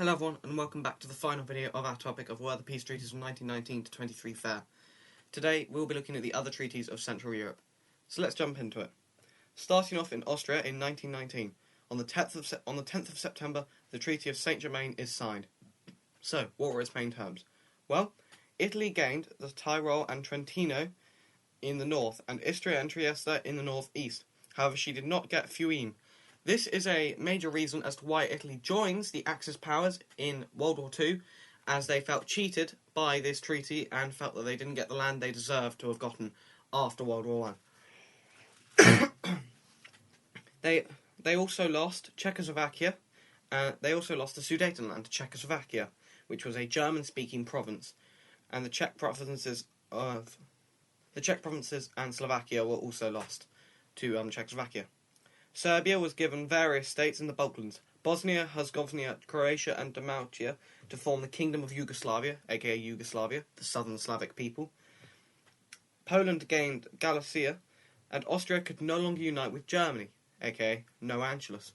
Hello everyone, and welcome back to the final video of our topic of Were the Peace Treaties from 1919 to 23 fair? Today we'll be looking at the other treaties of Central Europe. So let's jump into it. Starting off in Austria in 1919, on the 10th of September, the Treaty of Saint-Germain is signed. So, what were its main terms? Well, Italy gained the Tyrol and Trentino in the north, and Istria and Trieste in the northeast. However, she did not get Fiume. This is a major reason as to why Italy joins the Axis powers in World War II, as they felt cheated by this treaty and felt that they didn't get the land they deserved to have gotten after World War I. They also lost Czechoslovakia. They also lost the Sudetenland to Czechoslovakia, which was a German-speaking province, and the Czech provinces and Slovakia were also lost to Czechoslovakia. Serbia was given various states in the Balkans, Bosnia, Herzegovina, Croatia and Dalmatia, to form the Kingdom of Yugoslavia, aka Yugoslavia, the southern Slavic people. Poland gained Galicia, and Austria could no longer unite with Germany, aka No Anschluss.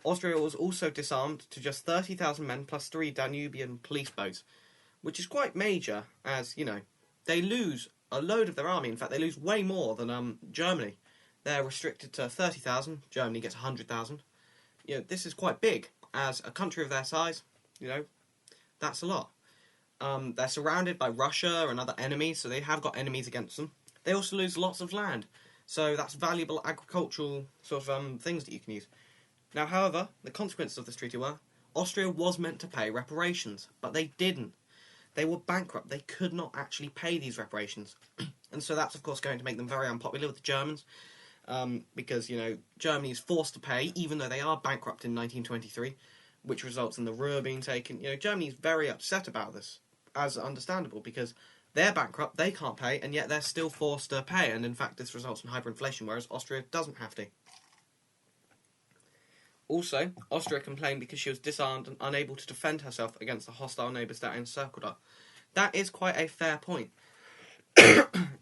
Austria was also disarmed to just 30,000 men plus 3 Danubian police boats, which is quite major, as, they lose a load of their army. In fact, they lose way more than Germany. They're restricted to 30,000. Germany gets 100,000. This is quite big. As a country of their size, that's a lot. They're surrounded by Russia and other enemies, so they have got enemies against them. They also lose lots of land, so that's valuable agricultural sort of things that you can use. Now, however, the consequences of this treaty were Austria was meant to pay reparations, but they didn't. They were bankrupt. They could not actually pay these reparations. And so that's, of course, going to make them very unpopular with the Germans. Because, Germany is forced to pay, even though they are bankrupt in 1923, which results in the Ruhr being taken. Germany is very upset about this, as understandable, because they're bankrupt, they can't pay, and yet they're still forced to pay, and in fact this results in hyperinflation, whereas Austria doesn't have to. Also, Austria complained because she was disarmed and unable to defend herself against the hostile neighbours that encircled her. That is quite a fair point,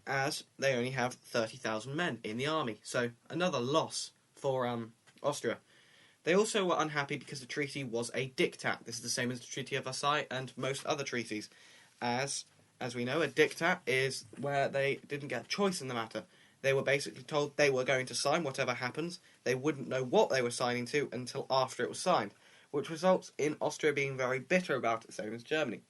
as they only have 30,000 men in the army, so another loss for Austria. They also were unhappy because the treaty was a diktat. This is the same as the Treaty of Versailles and most other treaties, as we know, a diktat is where they didn't get a choice in the matter. They were basically told they were going to sign whatever happens. They wouldn't know what they were signing to until after it was signed, which results in Austria being very bitter about it, same as Germany.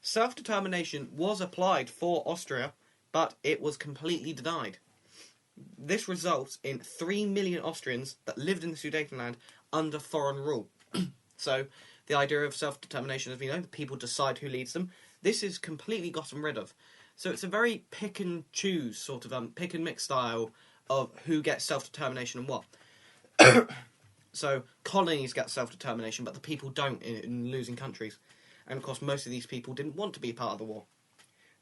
Self-determination was applied for Austria, but it was completely denied. This results in 3 million Austrians that lived in the Sudetenland under foreign rule. So, the idea of self-determination, as we know, the people decide who leads them, this is completely gotten rid of. So it's a very pick-and-choose, sort of pick-and-mix style of who gets self-determination and what. So, colonies get self-determination, but the people don't in losing countries. And of course, most of these people didn't want to be part of the war.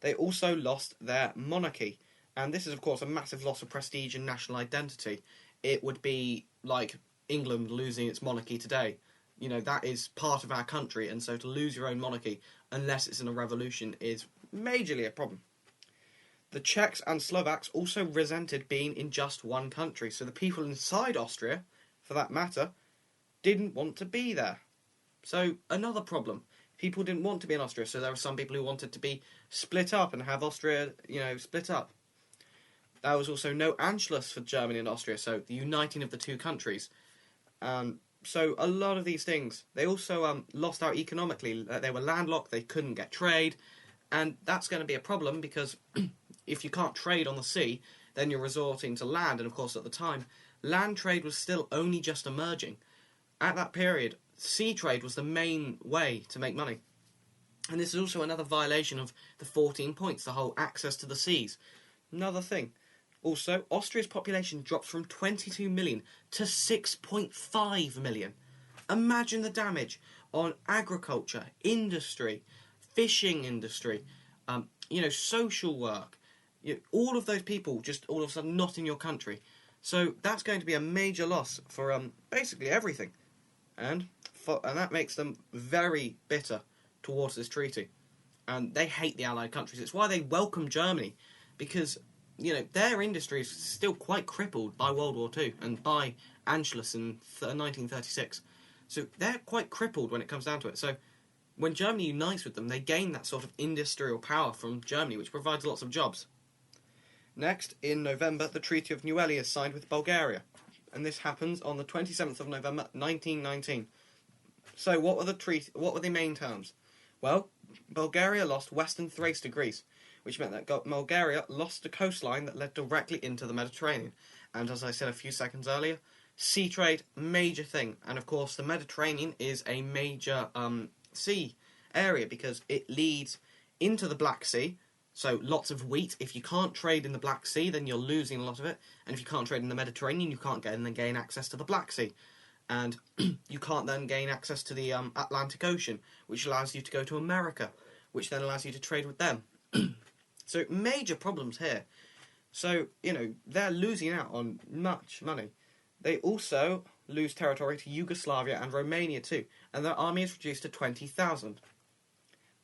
They also lost their monarchy. And this is, of course, a massive loss of prestige and national identity. It would be like England losing its monarchy today. That is part of our country. And so to lose your own monarchy, unless it's in a revolution, is majorly a problem. The Czechs and Slovaks also resented being in just one country. So the people inside Austria, for that matter, didn't want to be there. So another problem. People didn't want to be in Austria, so there were some people who wanted to be split up and have Austria, split up. There was also no Anschluss for Germany and Austria, so the uniting of the two countries. So a lot of these things. They also lost out economically. They were landlocked, they couldn't get trade, and that's going to be a problem because if you can't trade on the sea, then you're resorting to land, and of course at the time, land trade was still only just emerging. At that period, sea trade was the main way to make money. And this is also another violation of the 14 points, the whole access to the seas. Another thing. Also, Austria's population dropped from 22 million to 6.5 million. Imagine the damage on agriculture, industry, fishing industry, social work. All of those people just all of a sudden not in your country. So that's going to be a major loss for basically everything. And that makes them very bitter towards this treaty. And they hate the Allied countries. It's why they welcome Germany, because their industry is still quite crippled by World War II and by Anschluss in 1936. So they're quite crippled when it comes down to it. So when Germany unites with them, they gain that sort of industrial power from Germany, which provides lots of jobs. Next, in November, the Treaty of Neuilly is signed with Bulgaria, and this happens on the 27th of November 1919. So what were the main terms? Well, Bulgaria lost Western Thrace to Greece, which meant that Bulgaria lost a coastline that led directly into the Mediterranean. And as I said a few seconds earlier, sea trade, major thing. And of course, the Mediterranean is a major sea area because it leads into the Black Sea. So lots of wheat. If you can't trade in the Black Sea, then you're losing a lot of it. And if you can't trade in the Mediterranean, you can't gain access to the Black Sea. And you can't then gain access to the Atlantic Ocean, which allows you to go to America, which then allows you to trade with them. So major problems here. So, they're losing out on much money. They also lose territory to Yugoslavia and Romania too, and their army is reduced to 20,000.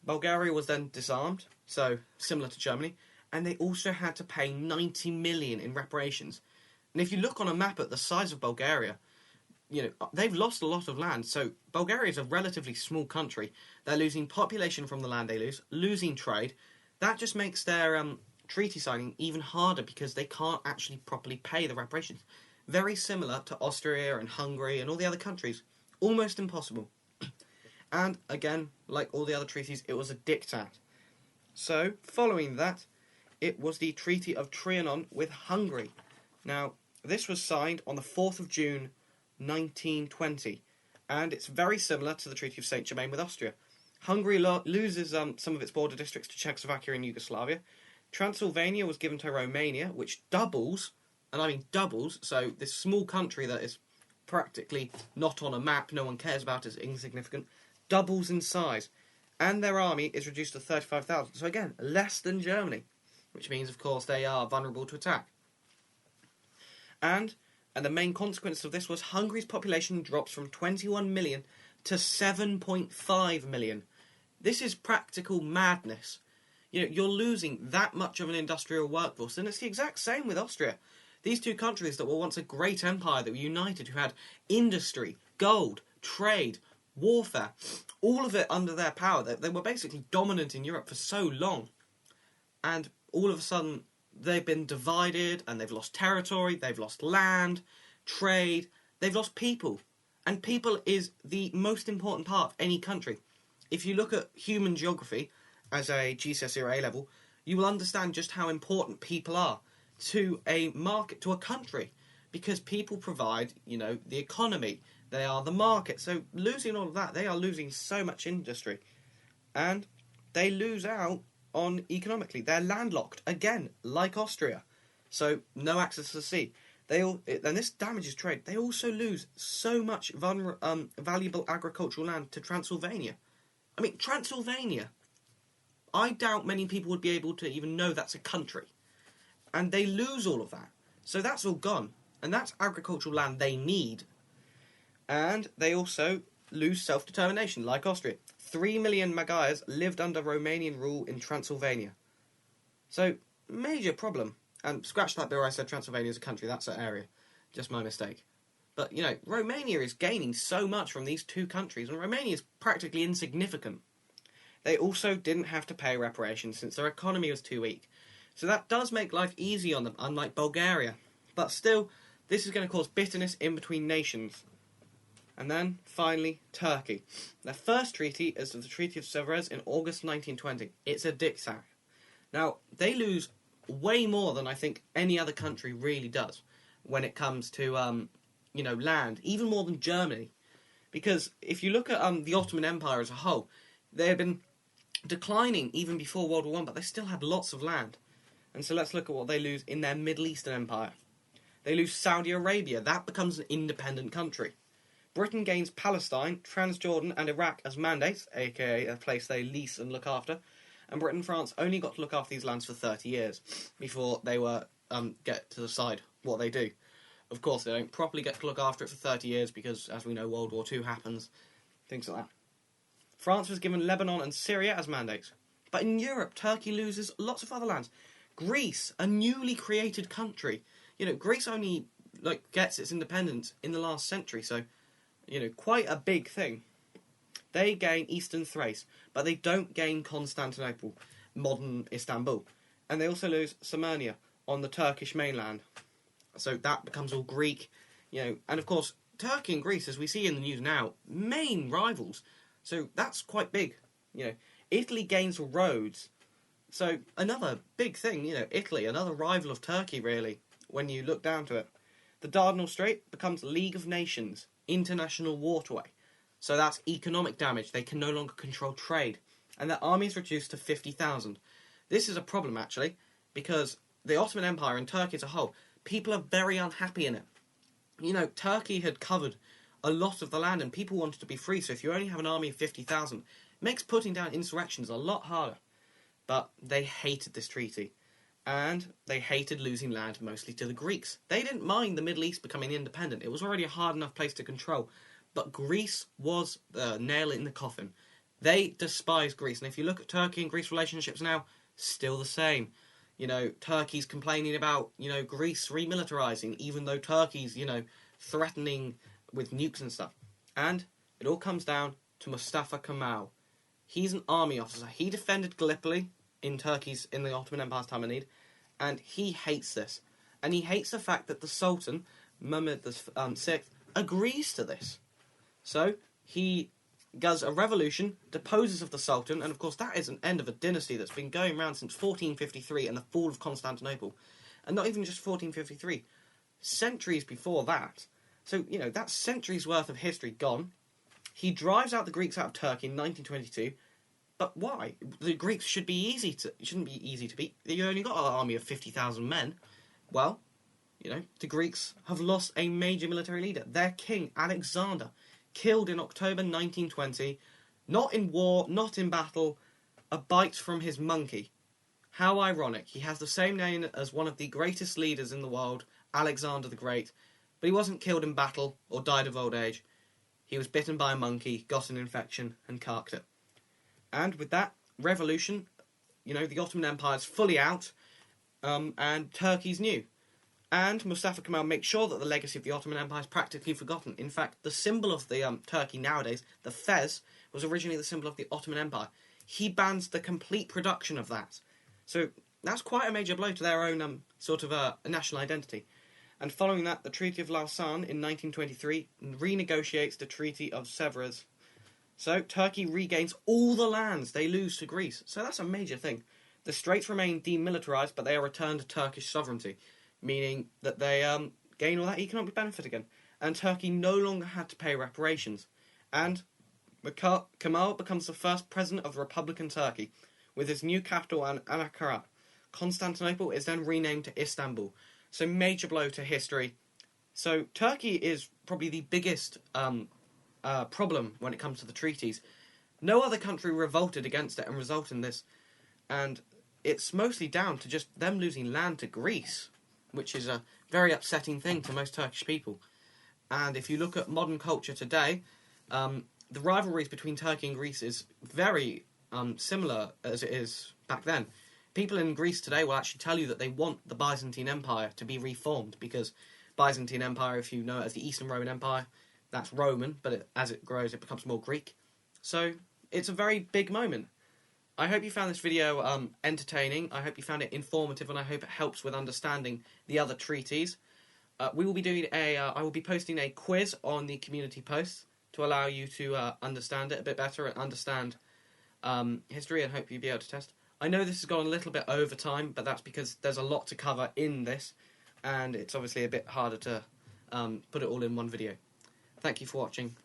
Bulgaria was then disarmed, so similar to Germany, and they also had to pay 90 million in reparations. And if you look on a map at the size of Bulgaria, they've lost a lot of land. So Bulgaria is a relatively small country. They're losing population from the land they losing trade. That just makes their treaty signing even harder because they can't actually properly pay the reparations. Very similar to Austria and Hungary and all the other countries. Almost impossible. And again, like all the other treaties, it was a diktat. So, following that, it was the Treaty of Trianon with Hungary. Now, this was signed on the 4th of June 1920, and it's very similar to the Treaty of Saint-Germain with Austria. Hungary loses some of its border districts to Czechoslovakia and Yugoslavia. Transylvania was given to Romania, which doubles, and I mean doubles, so this small country that is practically not on a map, no one cares about, is insignificant, doubles in size. And their army is reduced to 35,000. So again, less than Germany, which means, of course, they are vulnerable to attack. And the main consequence of this was Hungary's population drops from 21 million to 7.5 million. This is practical madness. You're losing that much of an industrial workforce, and it's the exact same with Austria. These two countries that were once a great empire that were united, who had industry, gold, trade, warfare, all of it under their power. They were basically dominant in Europe for so long. And all of a sudden, they've been divided, and they've lost territory, they've lost land, trade, they've lost people. And people is the most important part of any country. If you look at human geography as a GCSE or A level, you will understand just how important people are to a market, to a country. Because people provide, the economy. They are the market. So losing all of that, they are losing so much industry. And they lose out on economically. They're landlocked, again, like Austria. So no access to the sea. And this damages trade. They also lose so much valuable agricultural land to Transylvania. I mean, Transylvania. I doubt many people would be able to even know that's a country. And they lose all of that. So that's all gone. And that's agricultural land they need. And they also lose self-determination, like Austria. 3 million Magyars lived under Romanian rule in Transylvania. So, major problem. And scratch that bit where I said Transylvania is a country, that's an area. Just my mistake. But, Romania is gaining so much from these two countries, and Romania is practically insignificant. They also didn't have to pay reparations since their economy was too weak. So that does make life easy on them, unlike Bulgaria. But still, this is going to cause bitterness in between nations. And then, finally, Turkey. Their first treaty is the Treaty of Sevres in August 1920. It's a diktat. Now, they lose way more than I think any other country really does when it comes to, land. Even more than Germany. Because if you look at the Ottoman Empire as a whole, they have been declining even before World War I, but they still had lots of land. And so let's look at what they lose in their Middle Eastern Empire. They lose Saudi Arabia. That becomes an independent country. Britain gains Palestine, Transjordan and Iraq as mandates, aka a place they lease and look after. And Britain and France only got to look after these lands for 30 years before they were get to decide what they do. Of course, they don't properly get to look after it for 30 years because, as we know, World War II happens. Things like that. France was given Lebanon and Syria as mandates. But in Europe, Turkey loses lots of other lands. Greece, a newly created country. Greece only gets its independence in the last century, so quite a big thing. They gain Eastern Thrace, but they don't gain Constantinople, modern Istanbul. And they also lose Smyrna on the Turkish mainland. So that becomes all Greek, and of course, Turkey and Greece, as we see in the news now, main rivals. So that's quite big. Italy gains Rhodes. So another big thing, Italy, another rival of Turkey, really, when you look down to it. The Dardanelles Strait becomes League of Nations, international waterway. So that's economic damage. They can no longer control trade. And their army is reduced to 50,000. This is a problem, actually, because the Ottoman Empire and Turkey as a whole, people are very unhappy in it. Turkey had covered a lot of the land and people wanted to be free. So if you only have an army of 50,000, it makes putting down insurrections a lot harder. But they hated this treaty. And they hated losing land mostly to the Greeks. They didn't mind the Middle East becoming independent. It was already a hard enough place to control. But Greece was the nail in the coffin. They despised Greece. And if you look at Turkey and Greece relationships now, still the same. Turkey's complaining about, Greece remilitarizing, even though Turkey's, threatening with nukes and stuff. And it all comes down to Mustafa Kemal. He's an army officer. He defended Gallipoli in the Ottoman Empire's time of need, and he hates this. And he hates the fact that the Sultan, Mehmed VI, agrees to this. So, he does a revolution, deposes of the Sultan, and of course that is an end of a dynasty that's been going around since 1453 and the fall of Constantinople. And not even just 1453, centuries before that. So, that's centuries worth of history gone. He drives out the Greeks out of Turkey in 1922. But why? The Greeks shouldn't be easy to beat. You only got an army of 50,000 men. Well, the Greeks have lost a major military leader. Their king, Alexander, killed in October 1920, not in war, not in battle, a bite from his monkey. How ironic. He has the same name as one of the greatest leaders in the world, Alexander the Great, but he wasn't killed in battle or died of old age. He was bitten by a monkey, got an infection, and carked it. And with that revolution, the Ottoman Empire is fully out, and Turkey's new. And Mustafa Kemal makes sure that the legacy of the Ottoman Empire is practically forgotten. In fact, the symbol of the Turkey nowadays, the fez, was originally the symbol of the Ottoman Empire. He bans the complete production of that. So that's quite a major blow to their own national identity. And following that, the Treaty of Lausanne in 1923 renegotiates the Treaty of Sèvres. So Turkey regains all the lands they lose to Greece. So that's a major thing. The Straits remain demilitarized, but they are returned to Turkish sovereignty, meaning that they gain all that economic benefit again. And Turkey no longer had to pay reparations. And Kemal becomes the first president of Republican Turkey, with his new capital Ankara. Constantinople is then renamed to Istanbul. So major blow to history. So Turkey is probably the biggest problem when it comes to the treaties. No other country revolted against it and resulted in this. And it's mostly down to just them losing land to Greece, which is a very upsetting thing to most Turkish people. And if you look at modern culture today, the rivalries between Turkey and Greece is very similar as it is back then. People in Greece today will actually tell you that they want the Byzantine Empire to be reformed, because Byzantine Empire, if you know it as the Eastern Roman Empire, that's Roman, but as it grows, it becomes more Greek. So it's a very big moment. I hope you found this video entertaining. I hope you found it informative, and I hope it helps with understanding the other treaties. We will be doing I will be posting a quiz on the community posts to allow you to understand it a bit better and understand history, and hope you'll be able to test. I know this has gone a little bit over time, but that's because there's a lot to cover in this, and it's obviously a bit harder to put it all in one video. Thank you for watching.